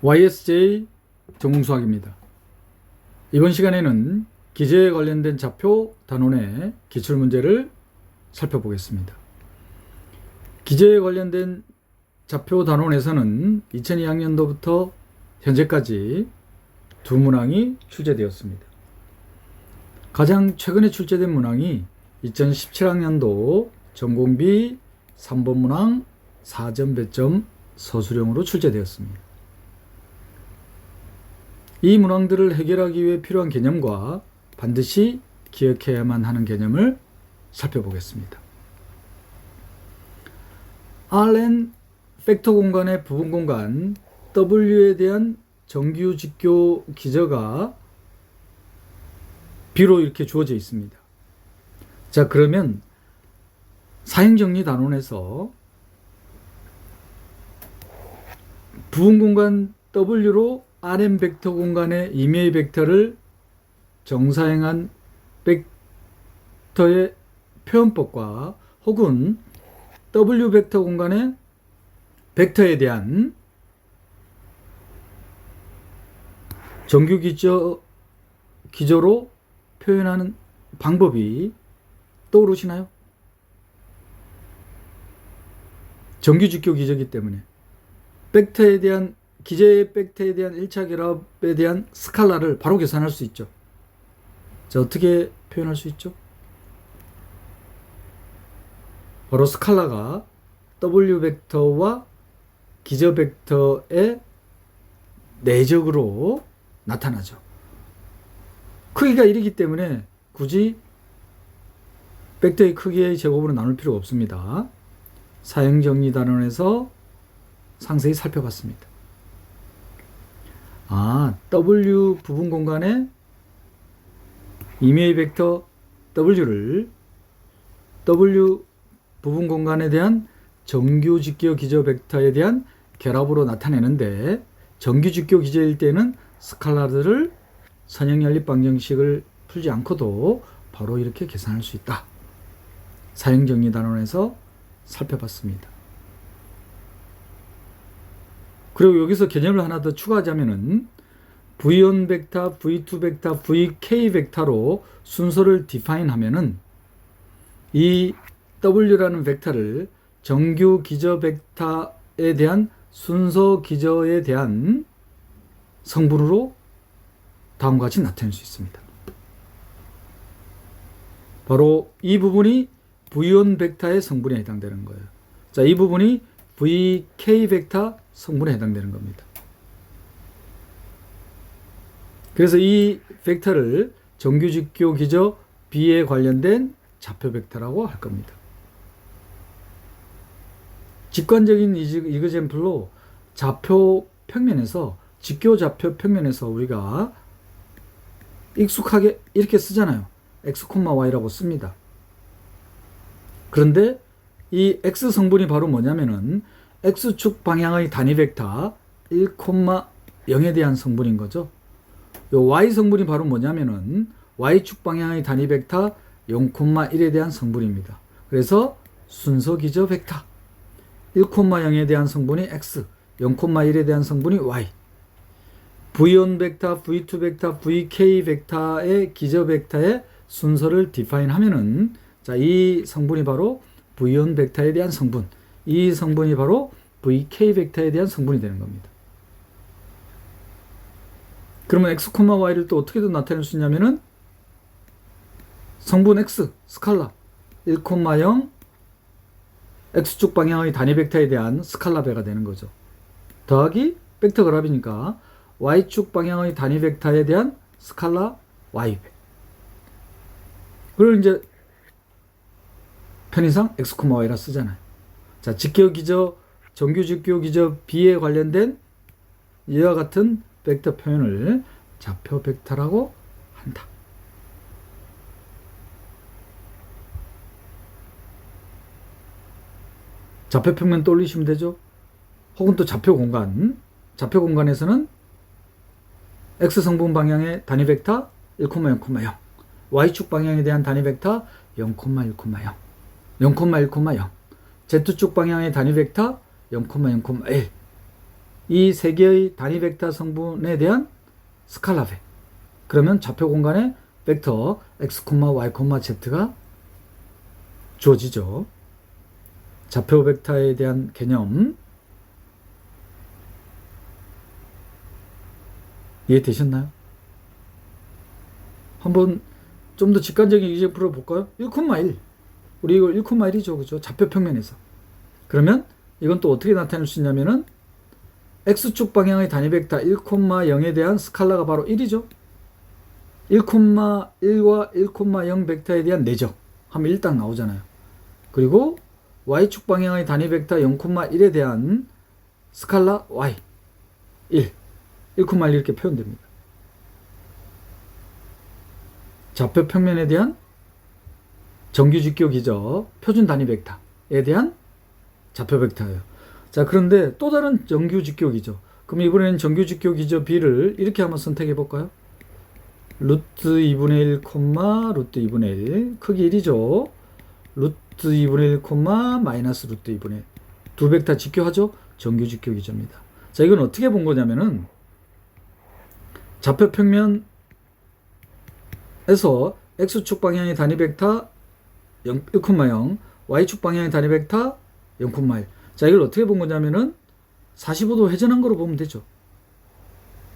YSJ 전공수학입니다. 이번 시간에는 기저에 관련된 좌표 단원의 기출문제를 살펴보겠습니다. 기저에 관련된 좌표 단원에서는 2002학년도부터 현재까지 두 문항이 출제되었습니다. 가장 최근에 출제된 문항이 2017학년도 전공비 3번 문항 4점 배점 서술형으로 출제되었습니다. 이 문항들을 해결하기 위해 필요한 개념과 반드시 기억해야만 하는 개념을 살펴보겠습니다. Rn 팩터 공간의 부분 공간 W에 대한 정규 직교 기저가 B로 이렇게 주어져 있습니다. 자, 그러면 사행정리 단원에서 부분 공간 W로 Rn 벡터 공간의 임의의 벡터를 정사행한 벡터의 표현법과 혹은 W 벡터 공간의 벡터에 대한 정규 기저로 표현하는 방법이 떠오르시나요? 정규 직교 기저이기 때문에 벡터에 대한 기저의 벡터에 대한 1차 결합에 대한 스칼라를 바로 계산할 수 있죠. 자, 어떻게 표현할 수 있죠? 바로 스칼라가 W 벡터와 기저 벡터의 내적으로 나타나죠. 크기가 1이기 때문에 굳이 벡터의 크기의 제곱으로 나눌 필요가 없습니다. 사행정리 단원에서 상세히 살펴봤습니다. W 부분 공간의 임의의 벡터 W를 W 부분 공간에 대한 정규 직교 기저 벡터에 대한 결합으로 나타내는데 정규 직교 기저일 때는 스칼라들을 선형 연립 방정식을 풀지 않고도 바로 이렇게 계산할 수 있다. 사행정리 단원에서 살펴봤습니다. 그리고 여기서 개념을 하나 더 추가하자면은 V1 벡터, V2 벡터, VK 벡터로 순서를 디파인 하면은 이 W라는 벡터를 정규 기저 벡터에 대한 순서 기저에 대한 성분으로 다음과 같이 나타낼 수 있습니다. 바로 이 부분이 V1 벡터의 성분에 해당되는 거예요. 자, 이 부분이 VK 벡터 성분에 해당되는 겁니다. 그래서 이 벡터를 정규 직교 기저 B에 관련된 좌표 벡터라고 할 겁니다. 직관적인 이그젬플로 좌표 평면에서 직교 좌표 평면에서 우리가 익숙하게 이렇게 쓰잖아요. x, y라고 씁니다. 그런데 이 x 성분이 바로 뭐냐면은 x축 방향의 단위 벡터 1, 0에 대한 성분인 거죠. 요 y 성분이 바로 뭐냐면은 y축 방향의 단위 벡터 0, 1에 대한 성분입니다. 그래서 순서 기저 벡터 1, 0에 대한 성분이 x, 0, 1에 대한 성분이 y. V1 벡터, V2 벡터, VK 벡터의 기저 벡터의 순서를 디파인 하면은 자, 이 성분이 바로 V1 벡터에 대한 성분, 이 성분이 바로 VK 벡터에 대한 성분이 되는 겁니다. 그러면 x, y를 또 어떻게 나타낼 수 있냐면은 성분 x, 스칼라 1, 0 x축 방향의 단위 벡터에 대한 스칼라 배가 되는 거죠. 더하기 벡터 결합이니까 y축 방향의 단위 벡터에 대한 스칼라 y배. 그걸 이제 편의상 x, y라 쓰잖아요. 자, 직교 기저, 정규 직교 기저 B에 관련된 이와 같은 벡터 표현을 좌표 벡터라고 한다. 좌표 평면 떠올리시면 되죠. 혹은 또 좌표 공간에서는 x 성분 방향의 단위 벡터 1, 0, y축 방향에 대한 단위 벡터 0, 1, 0, 0, Z축 방향의 단위 벡터 0, 0, 1. 이 세 개의 단위 벡터 성분에 대한 스칼라배. 그러면 좌표 공간에 벡터 x, y, z가 주어지죠. 좌표 벡터에 대한 개념 이해되셨나요? 한번 좀 더 직관적인 이제풀어 볼까요? 1,1. 우리 이거 1,1이죠. 그죠? 좌표 평면에서. 그러면 이건 또 어떻게 나타낼 수 있냐면은 x축 방향의 단위 벡터 1,0에 대한 스칼라가 바로 1이죠. 1,1과 1,0 벡터에 대한 내적 하면 1 딱 나오잖아요. 그리고 y축 방향의 단위 벡터 0,1에 대한 스칼라 y 1, 1,1 이렇게 표현됩니다. 좌표 평면에 대한 정규직교 기저 표준 단위 벡터에 대한 좌표 벡터예요. 자, 그런데 또 다른 정규직교 기저. 그럼 이번에는 정규직교 기저 B를 이렇게 한번 선택해 볼까요? 루트 2분의 1, 루트 2분의 1 크기 1이죠. 루트 2분의 1, 마이너스 루트 2분의 1 두 벡터 직교하죠? 정규직교 기저입니다. 자, 이건 어떻게 본 거냐면은 좌표 평면에서 x축 방향의 단위 벡터 1,0, y축 방향의 단위 벡터 0,1. 자, 이걸 어떻게 본 거냐면은 45도 회전한 거로 보면 되죠.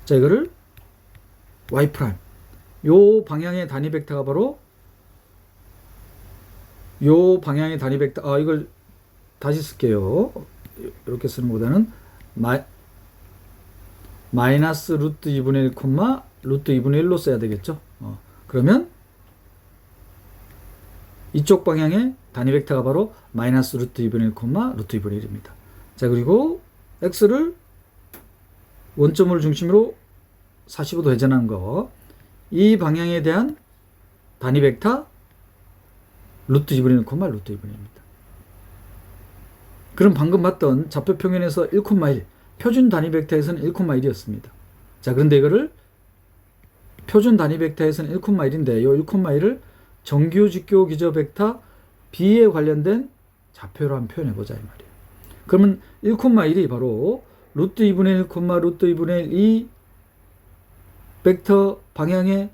자, 이거를 y 프라임. 요 방향의 단위 벡터가 바로 요 방향의 단위 벡터. 이걸 다시 쓸게요. 이렇게 쓰는 것보다는 마이너스 루트 2분의 1, 루트 2분의 1로 써야 되겠죠. 그러면 이쪽 방향의 단위 벡터가 바로 마이너스 루트 2분의 1, 루트 2분의 1입니다. 자, 그리고 x를 원점을 중심으로 45도 회전한 거, 이 방향에 대한 단위 벡터 루트 2분의 1, 루트 2분의 1입니다. 그럼 방금 봤던 좌표 평면에서 1,1 표준 단위 벡터에서는 1,1이었습니다. 자, 그런데 이거를 표준 단위 벡터에서는 1,1인데 이 1,1을 정규 직교 기저 벡터 B에 관련된 좌표로 한번 표현해 보자 이 말이에요. 그러면 1,1이 바로 루트 2분의 1, 루트 2분의 1 이 벡터 방향에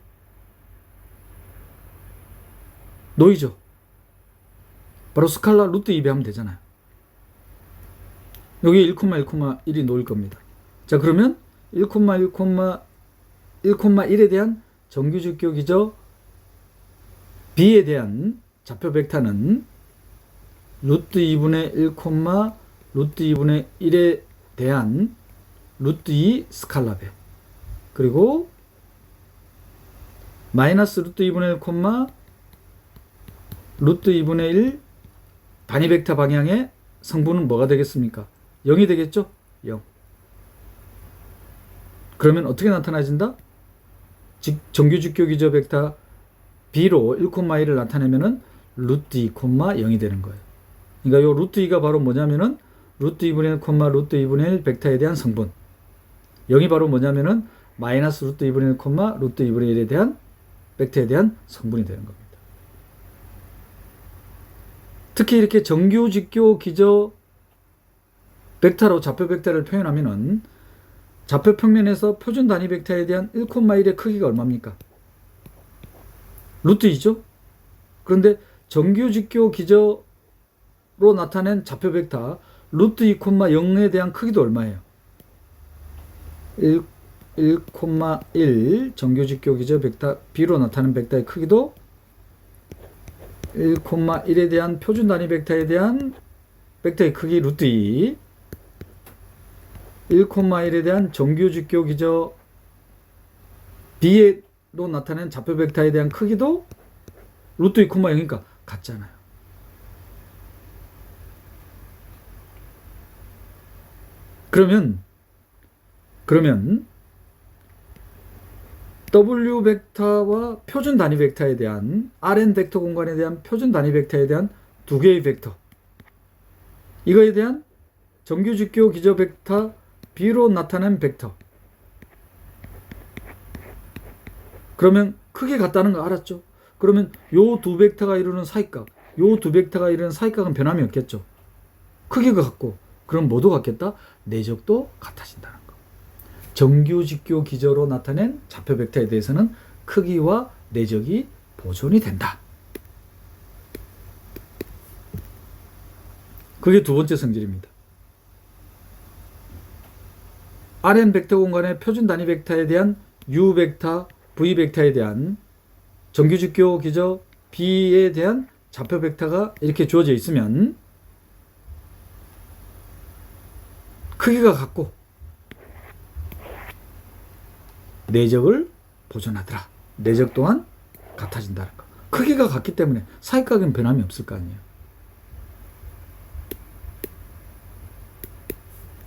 놓이죠. 바로 스칼라 루트 2배 하면 되잖아요. 여기 1,1이 놓일 겁니다. 자, 그러면 1,1에 대한 정규직교 기저 B에 대한 좌표 벡터는 루트 2분의 1, 루트 2분의 1에 대한 루트 2 스칼라배. 그리고 마이너스 루트 2분의 1, 루트 2분의 1 단위 벡터 방향의 성분은 뭐가 되겠습니까? 0이 되겠죠? 0. 그러면 어떻게 나타나진다? 정규직교 기저 벡터 B로 1,1을 나타내면은 루트 2, 0이 되는 거예요. 그러니까 요 루트 2가 바로 뭐냐면은 루트 2분의 1, 루트 2분의 1 벡터에 대한 성분. 0이 바로 뭐냐면은 마이너스 루트 2분의 1, 루트 2분의 1에 대한 벡터에 대한 성분이 되는 겁니다. 특히 이렇게 정규직교 기저 벡터로 좌표 벡터를 표현하면은 좌표 평면에서 표준 단위 벡터에 대한 1,1의 크기가 얼마입니까? 루트 2죠? 그런데 정규직교 기저로 나타낸 좌표 벡터 루트 2, 0에 대한 크기도 얼마예요? 1,1 정규직교 기저 벡터 B로 나타낸 벡터의 크기도 1,1에 대한 표준 단위 벡터에 대한 벡터의 크기 루트 2, 1,1에 대한 정규직교 기저 B로 나타낸 좌표 벡터에 대한 크기도 루트 2, 0이니까 같잖아요. 그러면 W 벡터와 표준 단위 벡터에 대한 Rn 벡터 공간에 대한 표준 단위 벡터에 대한 두 개의 벡터, 이거에 대한 정규직교 기저 벡터 B로 나타낸 벡터, 그러면 크게 같다는 거 알았죠? 그러면 요 두 벡터가 이루는 사이각, 요 두 벡터가 이루는 사이각은 변함이 없겠죠. 크기가 같고 그럼 뭐도 같겠다? 내적도 같아진다는 거. 정규, 직교, 기저로 나타낸 좌표 벡터에 대해서는 크기와 내적이 보존이 된다. 그게 두 번째 성질입니다. Rn 벡터 공간의 표준 단위 벡터에 대한 U 벡터, V 벡터에 대한 정규, 직교, 기저, B에 대한 좌표 벡터가 이렇게 주어져 있으면 크기가 같고 내적을 보존하더라. 내적 또한 같아진다는 거. 크기가 같기 때문에 사익각은 변함이 없을 거 아니에요.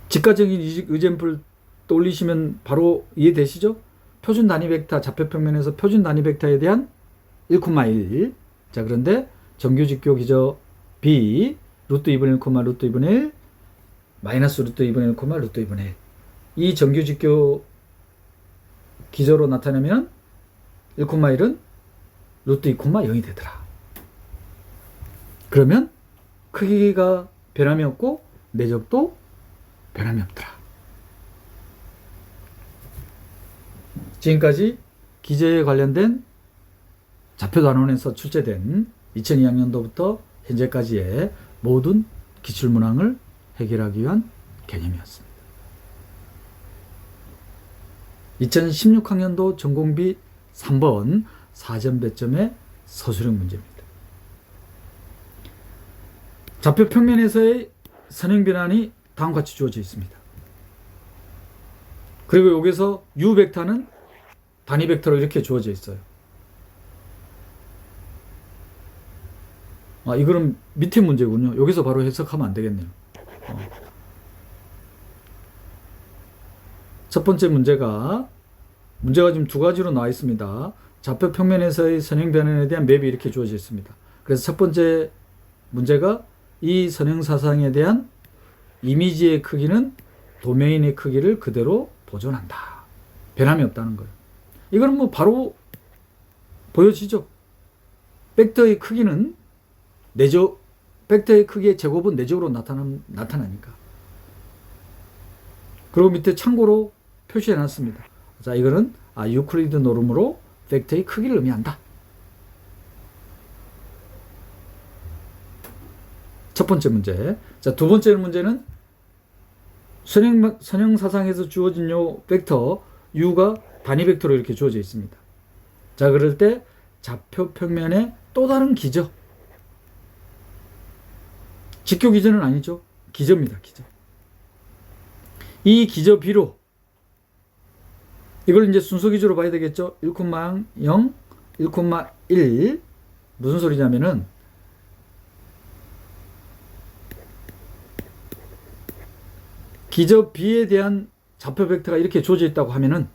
직가적인 이젠플 떠올리시면 바로 이해되시죠? 표준 단위 벡터 좌표 평면에서 표준 단위 벡터에 대한 1,1. 자, 그런데 정규, 직교, 기저 B 루트 2분의 1, 루트 2분의 1 마이너스 루트 2분의 1, 루트 2분의 1. 이 정규, 직교, 기저로 나타내면 1,1은 루트 2,0이 되더라. 그러면 크기가 변함이 없고 내적도 변함이 없더라. 지금까지 기저에 관련된 좌표단원에서 출제된 2002학년도부터 현재까지의 모든 기출문항을 해결하기 위한 개념이었습니다. 2016학년도 전공비 3번 4점 배점의 서술형 문제입니다. 좌표 평면에서의 선형 변환이 다음과 같이 주어져 있습니다. 그리고 여기서 U 벡터는 단위 벡터로 이렇게 주어져 있어요. 이거는 밑에 문제군요. 여기서 바로 해석하면 안 되겠네요. 첫 번째 문제가 지금 두 가지로 나와 있습니다. 좌표 평면에서의 선형 변환에 대한 맵이 이렇게 주어져 있습니다. 그래서 첫 번째 문제가 이 선형 사상에 대한 이미지의 크기는 도메인의 크기를 그대로 보존한다. 변함이 없다는 거예요. 이거는 뭐 바로 보여지죠. 벡터의 크기는 내적, 벡터의 크기의 제곱은 내적으로 나타나니까. 그리고 밑에 참고로 표시해 놨습니다. 자, 이거는 유클리드 노름으로 벡터의 크기를 의미한다. 첫 번째 문제. 자, 두 번째 문제는 선형 사상에서 주어진 요 벡터 U가 단위 벡터로 이렇게 주어져 있습니다. 자, 그럴 때 좌표 평면에 또 다른 기저. 직교 기저는 아니죠. 기저입니다. 기저. 이 기저 B로 이걸 이제 순서 기저로 봐야 되겠죠. 1,0, 1,1 무슨 소리냐면은 기저 B에 대한 좌표 벡터가 이렇게 주어져 있다고 하면은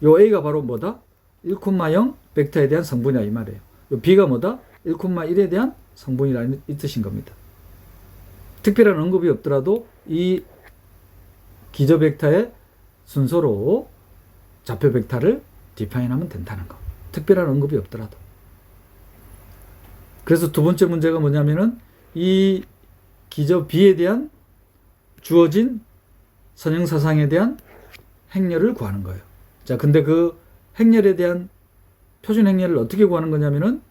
요 A가 바로 뭐다? 1,0 벡터에 대한 성분이다 이 말이에요. 요 B가 뭐다? 1,1에 대한 성분이라는 이 뜻인 겁니다. 특별한 언급이 없더라도 이 기저 벡터의 순서로 좌표 벡터를 디파인하면 된다는 거. 특별한 언급이 없더라도. 그래서 두 번째 문제가 뭐냐면은 이 기저 B에 대한 주어진 선형 사상에 대한 행렬을 구하는 거예요. 자, 근데 그 행렬에 대한 표준 행렬을 어떻게 구하는 거냐면은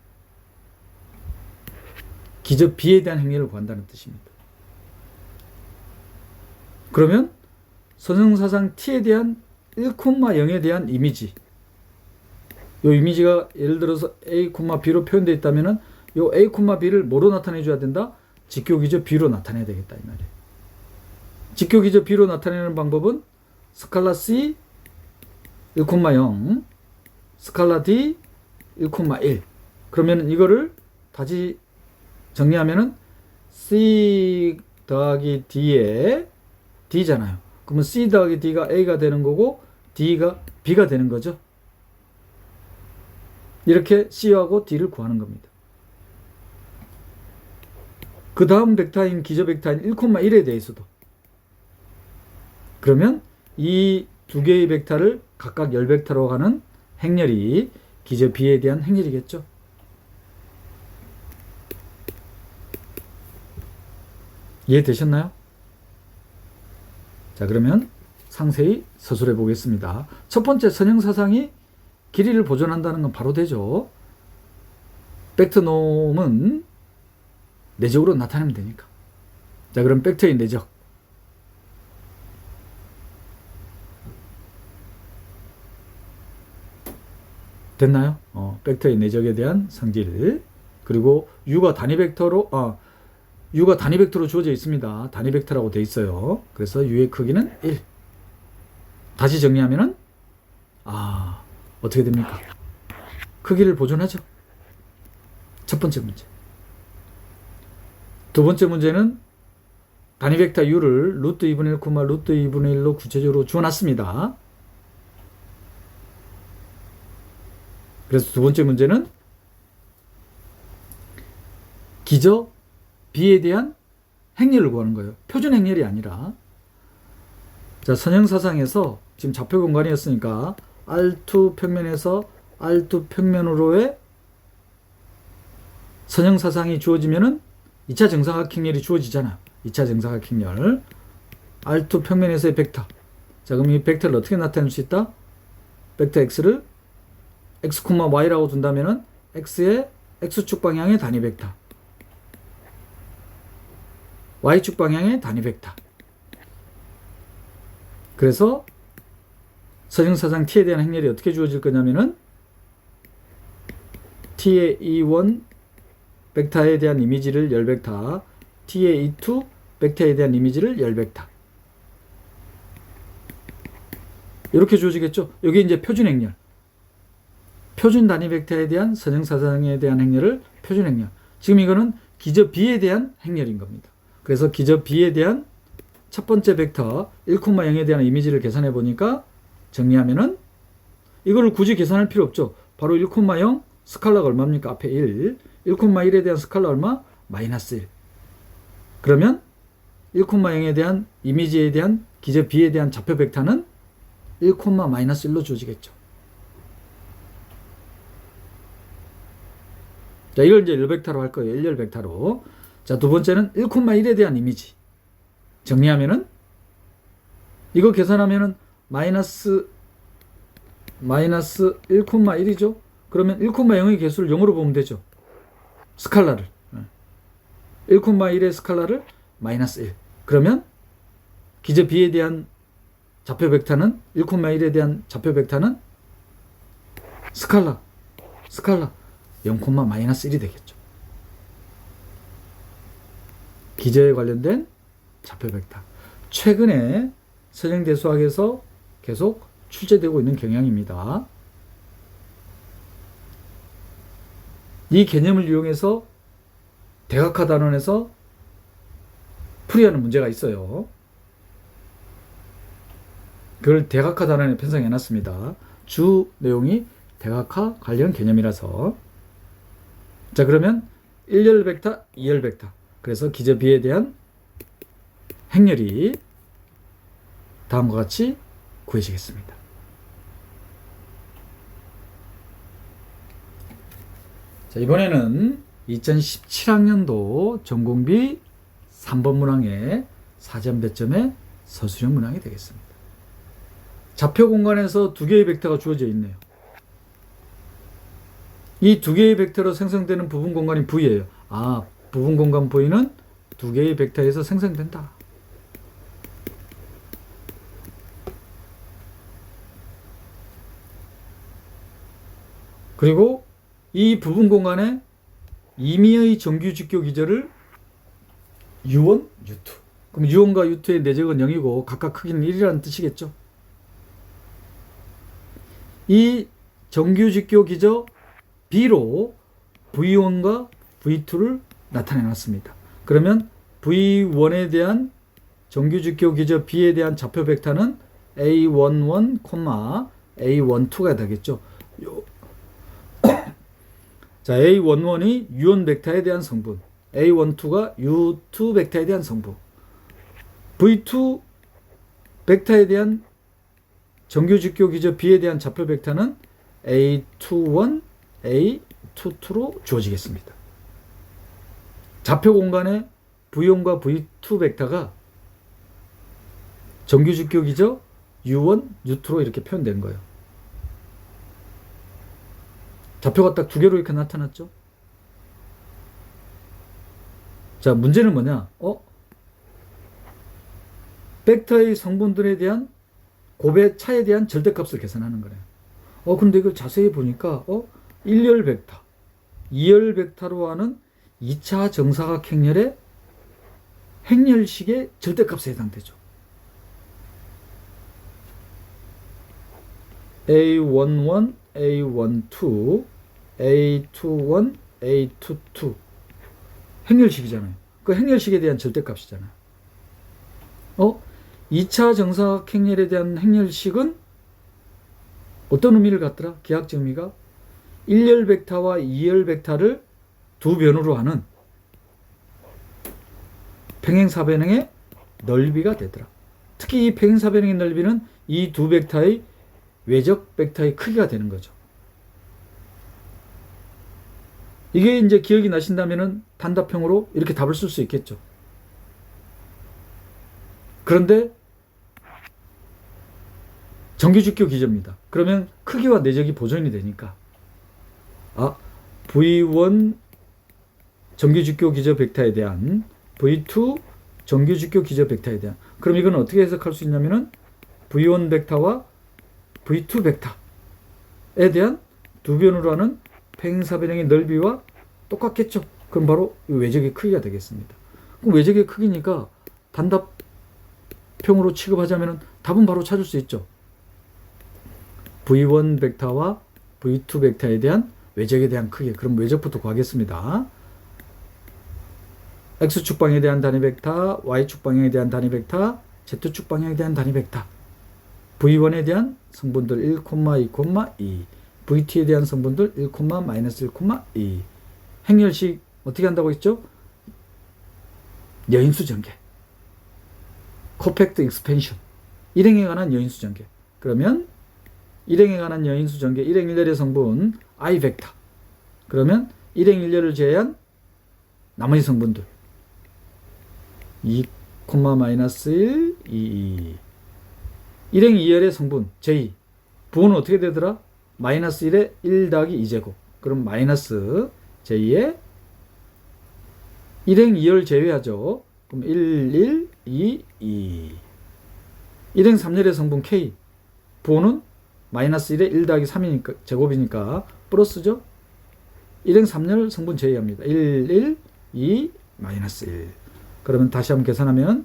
기저 B에 대한 행렬을 구한다는 뜻입니다. 그러면 선형 사상 T에 대한 1,0에 대한 이미지. 요 이미지가 예를 들어서 A, B로 표현되어 있다면은 요 A, B를 뭐로 나타내 줘야 된다? 직교 기저 B로 나타내야 되겠다 이 말이에요. 직교 기저 B로 나타내는 방법은 스칼라 C 1,0, 스칼라 D 1,1. 그러면 이거를 다시 정리하면은 C 더하기 D에 D잖아요. 그러면 C 더하기 D가 A가 되는 거고 D가 B가 되는 거죠. 이렇게 C하고 D를 구하는 겁니다. 그 다음 벡터인 기저 벡터인 1,1에 대해서도 그러면 이 두 개의 벡터를 각각 열 벡터로 가는 행렬이 기저 B에 대한 행렬이겠죠. 이해되셨나요? 자, 그러면 상세히 서술해 보겠습니다. 첫 번째, 선형사상이 길이를 보존한다는 건 바로 되죠. 벡터놈은 내적으로 나타내면 되니까. 자, 그럼 벡터의 내적. 됐나요? 벡터의 내적에 대한 성질. 그리고 U가 단위 벡터로 주어져 있습니다. 단위 벡터라고 되어 있어요. 그래서 U의 크기는 1. 다시 정리하면은 어떻게 됩니까? 크기를 보존하죠. 첫 번째 문제. 두 번째 문제는 단위 벡터 U를 루트 2분의 1, 루트 2분의 1로 구체적으로 주어놨습니다. 그래서 두 번째 문제는 기저 B에 대한 행렬을 구하는 거예요. 표준 행렬이 아니라. 자, 선형사상에서 지금 좌표 공간이었으니까 R2 평면에서 R2 평면으로의 선형사상이 주어지면은 2차 정사각행렬이 주어지잖아. 2차 정사각행렬. R2 평면에서의 벡터. 자, 그럼 이 벡터를 어떻게 나타낼 수 있다? 벡터 X를 X, Y라고 둔다면은 X의 X축 방향의 단위 벡터. Y축 방향의 단위 벡터. 그래서 선형사상 T에 대한 행렬이 어떻게 주어질 거냐면은 T의 E1 벡터에 대한 이미지를 열 벡터, T의 E2 벡터에 대한 이미지를 열 벡터. 이렇게 주어지겠죠. 여기 이제 표준 행렬. 표준 단위 벡터에 대한 선형사상에 대한 행렬을 표준 행렬. 지금 이거는 기저 B에 대한 행렬인 겁니다. 그래서 기저 B에 대한 첫 번째 벡터 1,0에 대한 이미지를 계산해 보니까 정리하면은 이거를 굳이 계산할 필요 없죠. 바로 1,0 스칼라가 얼마입니까? 앞에 1. 1,1에 대한 스칼라 얼마? 마이너스 1. 그러면 1,0에 대한 이미지에 대한 기저 B에 대한 좌표 벡터는 1,-1로 주어지겠죠. 자, 이걸 이제 1벡터로 할 거예요. 1열 벡터로. 자, 두 번째는 1,1에 대한 이미지. 정리하면은 이거 계산하면은 마이너스 1,1이죠. 그러면 1,0의 개수를 0으로 보면 되죠. 스칼라를. 1,1의 스칼라를 마이너스 1. 그러면 기저 B에 대한 좌표 벡터는 1,1에 대한 좌표 벡터는 스칼라 0,-1이 되겠죠. 기저에 관련된 좌표 벡터. 최근에 선형대 수학에서 계속 출제되고 있는 경향입니다. 이 개념을 이용해서 대각화 단원에서 풀이하는 문제가 있어요. 그걸 대각화 단원에 편성해 놨습니다. 주 내용이 대각화 관련 개념이라서. 자, 그러면 1열 벡터, 2열 벡터. 그래서 기저 B에 대한 행렬이 다음과 같이 구해지겠습니다. 자, 이번에는 2017학년도 전공비 3번 문항의 4점 배점의 서술형 문항이 되겠습니다. 좌표 공간에서 두 개의 벡터가 주어져 있네요. 이 두 개의 벡터로 생성되는 부분 공간이 V예요. 부분 공간 V는 두 개의 벡터에서 생성된다. 그리고 이 부분 공간에 임의의 정규 직교 기저를 U1, U2. 그럼 U1과 U2의 내적은 0이고 각각 크기는 1이라는 뜻이겠죠. 이 정규 직교 기저 B로 V1과 V2를 나타내 놨습니다. 그러면 V1에 대한 정규 직교 기저 B에 대한 좌표 벡터는 A11, A12가 되겠죠. 자, A11이 U1 벡터에 대한 성분, A12가 U2 벡터에 대한 성분, V2 벡터에 대한 정규 직교 기저 B에 대한 좌표 벡터는 A21, A22로 주어지겠습니다. 좌표 공간에 V1과 V2 벡터가 정규직교 기저 U1, U2로 이렇게 표현된 거예요. 좌표가 딱 두 개로 이렇게 나타났죠. 자, 문제는 뭐냐? 벡터의 성분들에 대한 곱의 차에 대한 절대값을 계산하는 거래요. 근데 이걸 자세히 보니까 1열 벡터, 2열 벡터로 하는 2차 정사각 행렬의 행렬식의 절대값에 해당되죠. A11, A12, A21, A22 행렬식이잖아요. 그 행렬식에 대한 절대값이잖아요. 2차 정사각 행렬에 대한 행렬식은 어떤 의미를 갖더라? 기하학적 의미가 1열 벡터와 2열 벡터를 두 변으로 하는 평행사변형의 넓이가 되더라. 특히 이 평행사변형의 넓이는 이 두 벡터의 외적 벡터의 크기가 되는 거죠. 이게 이제 기억이 나신다면은 단답형으로 이렇게 답을 쓸 수 있겠죠. 그런데 정규직교 기저입니다. 그러면 크기와 내적이 보존이 되니까 V1 정규직교 기저 벡터에 대한 V2 정규직교 기저 벡터에 대한, 그럼 이건 어떻게 해석할 수 있냐면은 V1 벡터와 V2 벡터에 대한 두 변으로 하는 평행사변형의 넓이와 똑같겠죠. 그럼 바로 외적의 크기가 되겠습니다. 그럼 외적의 크기니까 단답형으로 취급하자면 답은 바로 찾을 수 있죠. V1 벡터와 V2 벡터에 대한 외적에 대한 크기. 그럼 외적부터 구하겠습니다. X축 방향에 대한 단위 벡터, Y축 방향에 대한 단위 벡터, Z축 방향에 대한 단위 벡터. V1에 대한 성분들 1, 2, 2. VT에 대한 성분들 1, 마이너스 1, 2. 행렬식 어떻게 한다고 했죠? 여인수 전개. 코팩트 익스펜션. 일행에 관한 여인수 전개. 그러면 일행에 관한 여인수 전개, 일행 일렬의 성분 I 벡터. 그러면 일행 일렬을 제외한 나머지 성분들 2, 마이너스 1, 2. 일행 2열의 성분 J. 부호는 어떻게 되더라? 마이너스 1에 1 더하기 2제곱. 그럼 마이너스 J에 일행 2열 제외하죠. 그럼 1, 2, 2. 일행 3열의 성분 K. 부호는 마이너스 1에 1 더하기 3이니까 제곱이니까 플러스죠. 일행 3열 성분 제외합니다. 1, 2, 마이너스 1. 그러면 다시 한번 계산하면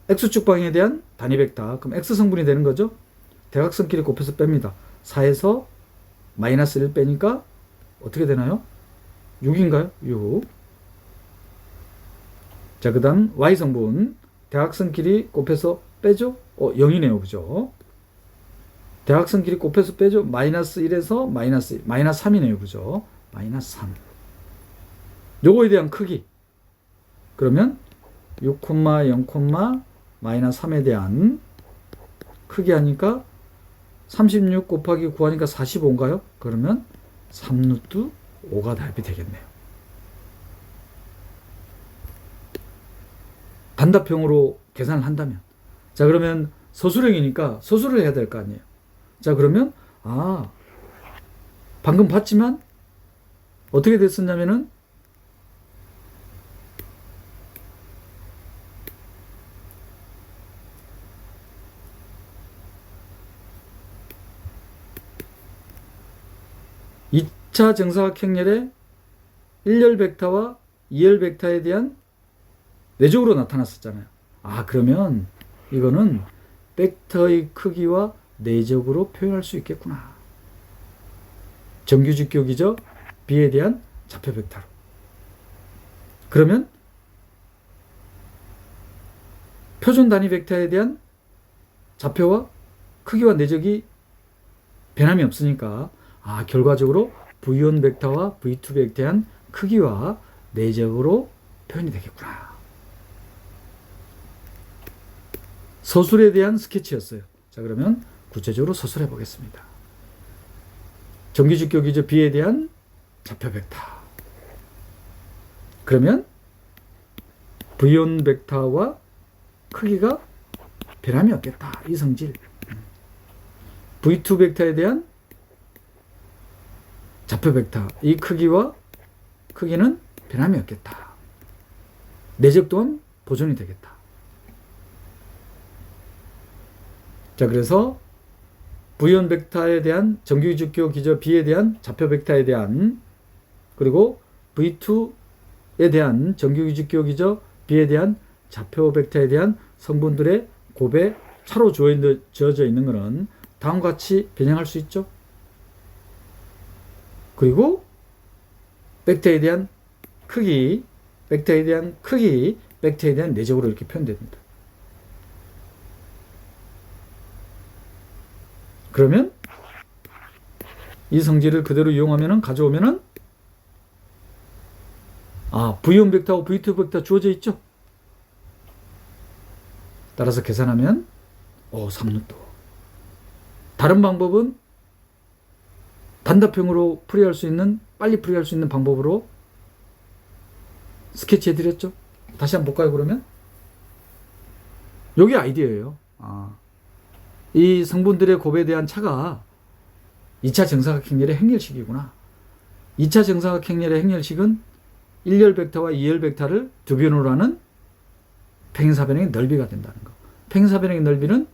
X축 방향에 대한 단위 벡터. 그럼 X 성분이 되는 거죠. 대각선끼리 곱해서 뺍니다. 4에서 마이너스 1 빼니까 어떻게 되나요? 6인가요? 6. 자, 그 다음 Y 성분 대각선끼리 곱해서 빼죠? 0이네요. 그죠? 대각선끼리 곱해서 빼죠? 마이너스 1에서 마이너스 3이네요. 그죠? 마이너스 3. 요거에 대한 크기. 그러면 6, 0, 마이너스 3에 대한 크기 하니까 36 곱하기 9 하니까 45인가요? 그러면 3루트 5가 답이 되겠네요. 단답형으로 계산을 한다면. 자, 그러면 서술형이니까 서술을 해야 될 거 아니에요. 자, 그러면 방금 봤지만 어떻게 됐었냐면은 2차 정사각 행렬의 1열 벡터와 2열 벡터에 대한 내적으로 나타났었잖아요. 그러면 이거는 벡터의 크기와 내적으로 표현할 수 있겠구나. 정규직교 기저 B에 대한 좌표 벡터로. 그러면 표준 단위 벡터에 대한 좌표와 크기와 내적이 변함이 없으니까 결과적으로 V1 벡터와 V2 벡터에 대한 크기와 내적으로 표현이 되겠구나. 서술에 대한 스케치였어요. 자, 그러면 구체적으로 서술해 보겠습니다. 정규직교 기저 B에 대한 좌표 벡터. 그러면 V1 벡터와 크기가 변함이 없겠다. 이 성질. V2 벡터에 대한 좌표 벡터 이 크기와 크기는 변함이 없겠다. 내적 또한 보존이 되겠다. 자, 그래서 V1 벡터에 대한 정규직교 기저 B에 대한 좌표 벡터에 대한 그리고 V2에 대한 정규직교 기저 B에 대한 좌표 벡터에 대한 성분들의 곱에 차로 주어져 있는 것은 다음과 같이 변형할 수 있죠. 그리고 벡터에 대한 크기, 벡터에 대한 크기, 벡터에 대한 내적으로 이렇게 표현됩니다. 그러면 이 성질을 그대로 이용하면은 가져오면은 V1 벡터하고 V2 벡터 주어져 있죠. 따라서 계산하면 3루트. 다른 방법은 단답형으로 풀이할 수 있는 빨리 풀이할 수 있는 방법으로 스케치해 드렸죠. 다시 한번 볼까요? 그러면 여기 아이디어예요. 이 성분들의 곱에 대한 차가 2차 정사각행렬의 행렬식이구나. 2차 정사각행렬의 행렬식은 1열 벡터와 2열 벡터를 두 변으로 하는 평행사변형의 넓이가 된다는 거. 평행사변형의 넓이는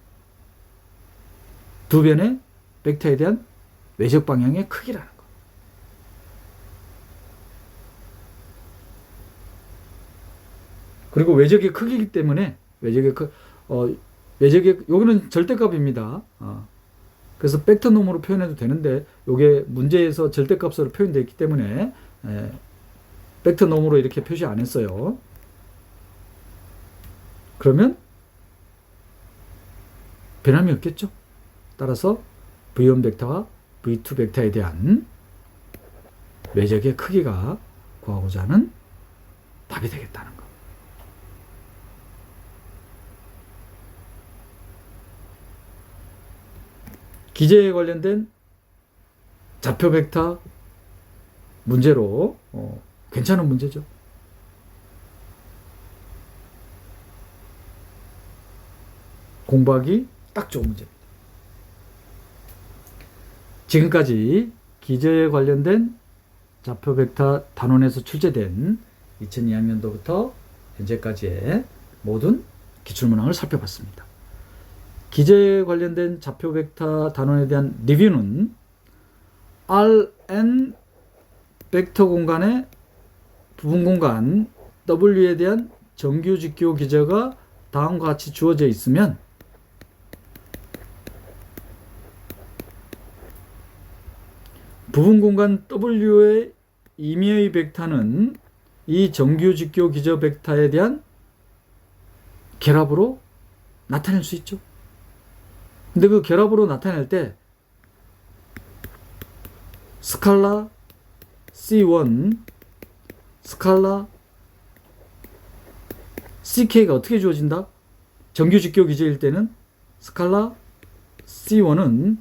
두 변의 벡터에 대한 외적 방향의 크기라는 거. 그리고 외적의 크기이기 때문에 외적의 여기는 절대값입니다. 그래서 벡터놈으로 표현해도 되는데 이게 문제에서 절대값으로 표현되어 있기 때문에 벡터놈으로 이렇게 표시 안 했어요. 그러면 변함이 없겠죠. 따라서 V1 벡터와 V2 벡터에 대한 외적의 크기가 구하고자 하는 답이 되겠다는 거. 기재에 관련된 좌표 벡터 문제로 괜찮은 문제죠. 공부하기 딱 좋은 문제입니다. 지금까지 기저에 관련된 좌표 벡터 단원에서 출제된 2002학년도부터 현재까지의 모든 기출문항을 살펴봤습니다. 기저에 관련된 좌표 벡터 단원에 대한 리뷰는 Rn 벡터 공간의 부분 공간 W에 대한 정규 직교 기저가 다음과 같이 주어져 있으면 부분 공간 W의 임의의 벡터는 이 정규 직교 기저 벡터에 대한 결합으로 나타낼 수 있죠. 근데 그 결합으로 나타낼 때 스칼라 C1, 스칼라 CK가 어떻게 주어진다? 정규 직교 기저일 때는 스칼라 C1은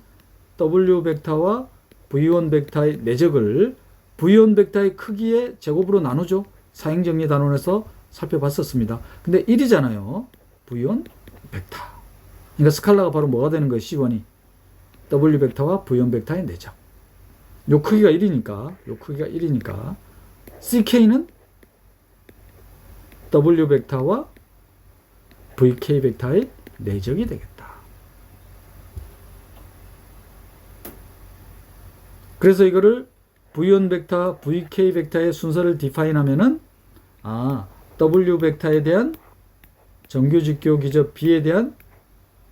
W 벡터와 V1 벡터의 내적을 V1 벡터의 크기의 제곱으로 나누죠. 사행정리 단원에서 살펴봤었습니다. 근데 1이잖아요. V1 벡터. 그러니까 스칼라가 바로 뭐가 되는 거예요? C1이. W 벡터와 V1 벡터의 내적. 요 크기가 1이니까 CK는 W 벡터와 VK 벡터의 내적이 되겠다. 그래서 이거를 V1 벡터, VK 벡터의 순서를 디파인 하면은 W 벡터에 대한 정규 직교 기저 B에 대한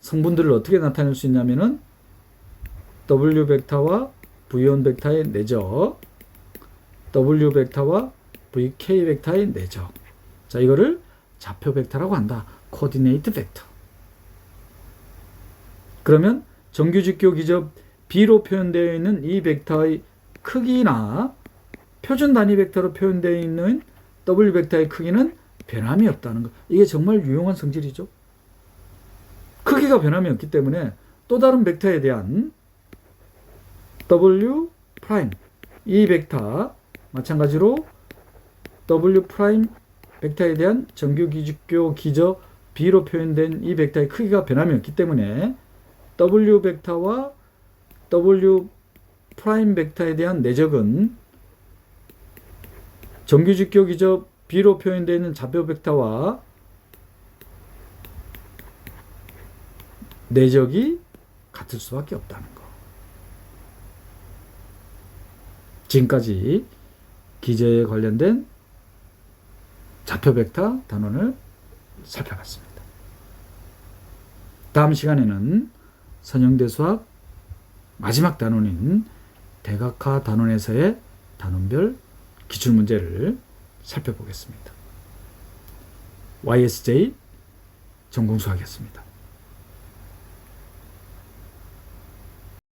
성분들을 어떻게 나타낼 수 있냐면은 W 벡터와 V1 벡터의 내적, W 벡터와 VK 벡터의 내적. 자, 이거를 좌표 벡터라고 한다. 코디네이트 벡터. 그러면 정규 직교 기저 B로 표현되어 있는 이 벡터의 크기나 표준 단위 벡터로 표현되어 있는 W 벡터의 크기는 변함이 없다는 것. 이게 정말 유용한 성질이죠. 크기가 변함이 없기 때문에 또 다른 벡터에 대한 W 프라임 이 벡터 마찬가지로 W 프라임 벡터에 대한 정규 직교 기저 b로 표현된 이 벡터의 크기가 변함이 없기 때문에 w 벡터와 w 프라임 벡터에 대한 내적은 정규직교 기적 b로 표현되어 있는 좌표 벡터와 내적이 같을 수밖에 없다는 거. 지금까지 기저에 관련된 좌표 벡터 단원을 살펴봤습니다. 다음 시간에는 선형대 수학 마지막 단원인 대각화 단원에서의 단원별 기출문제를 살펴보겠습니다. YSJ 전공수학이었습니다.